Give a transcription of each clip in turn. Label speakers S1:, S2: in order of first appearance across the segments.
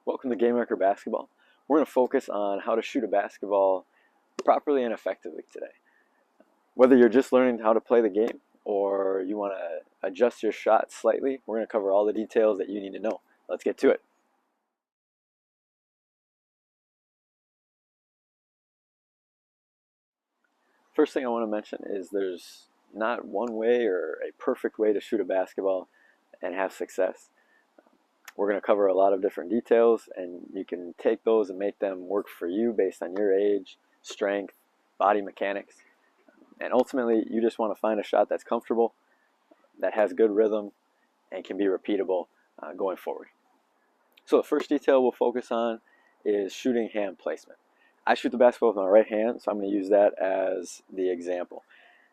S1: Welcome to Game Record Basketball. We're going to focus on how to shoot a basketball properly and effectively today. Whether you're just learning how to play the game or you want to adjust your shot slightly, we're going to cover all the details that you need to know. Let's get to it. First thing I want to mention is there's not one way or a perfect way to shoot a basketball and have success. We're going to cover a lot of different details, and you can take those and make them work for you based on your age, strength, body mechanics. And ultimately, you just want to find a shot that's comfortable, that has good rhythm, and can be repeatable going forward. So the first detail we'll focus on is shooting hand placement. I shoot the basketball with my right hand, so I'm going to use that as the example.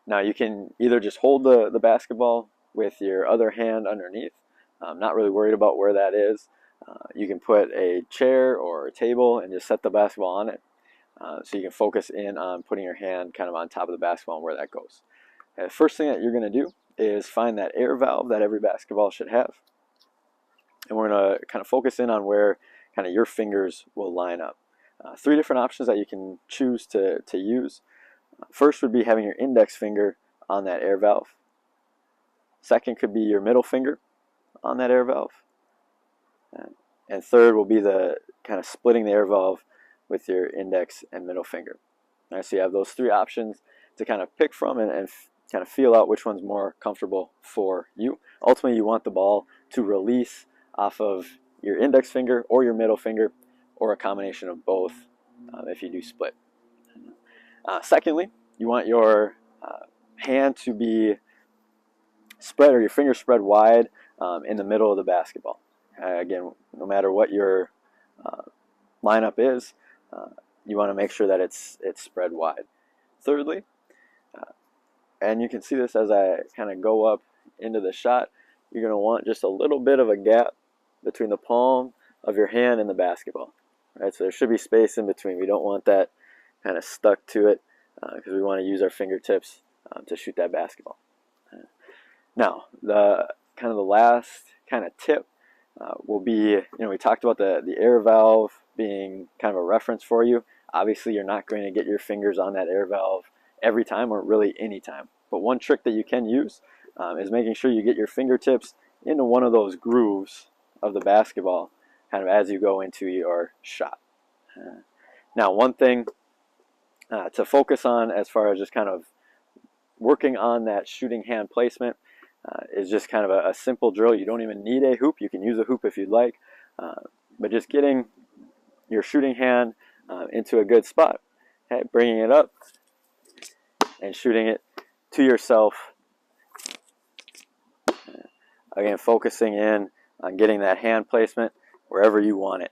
S1: Now you can either just hold the basketball with your other hand underneath. I'm not really worried about where that is. You can put a chair or a table and just set the basketball on it. So you can focus in on putting your hand kind of on top of the basketball and where that goes. The first thing that you're going to do is find that air valve that every basketball should have. And we're going to kind of focus in on where kind of your fingers will line up. Three different options that you can choose to use. First would be having your index finger on that air valve. Second could be your middle finger on that air valve. And third will be the kind of splitting the air valve with your index and middle finger. All right, so you have those three options to kind of pick from and kind of feel out which one's more comfortable for you. Ultimately, you want the ball to release off of your index finger or your middle finger, or a combination of both if you do split. Secondly, you want your hand to be spread, or your finger spread wide in the middle of the basketball. Again, no matter what your lineup is, you want to make sure that it's spread wide. Thirdly, and you can see this as I kind of go up into the shot, you're going to want just a little bit of a gap between the palm of your hand and the basketball. Right, so there should be space in between. We don't want that kind of stuck to it because we want to use our fingertips to shoot that basketball. Now, the last kind of tip will be, we talked about the air valve being kind of a reference for you. Obviously, you're not going to get your fingers on that air valve every time, or really any time. But one trick that you can use is making sure you get your fingertips into one of those grooves of the basketball kind of as you go into your shot. Now, one thing to focus on as far as just kind of working on that shooting hand placement is just kind of a simple drill. You don't even need a hoop. You can use a hoop if you'd like. But just getting your shooting hand into a good spot, okay, bringing it up and shooting it to yourself. Again, focusing in on getting that hand placement wherever you want it.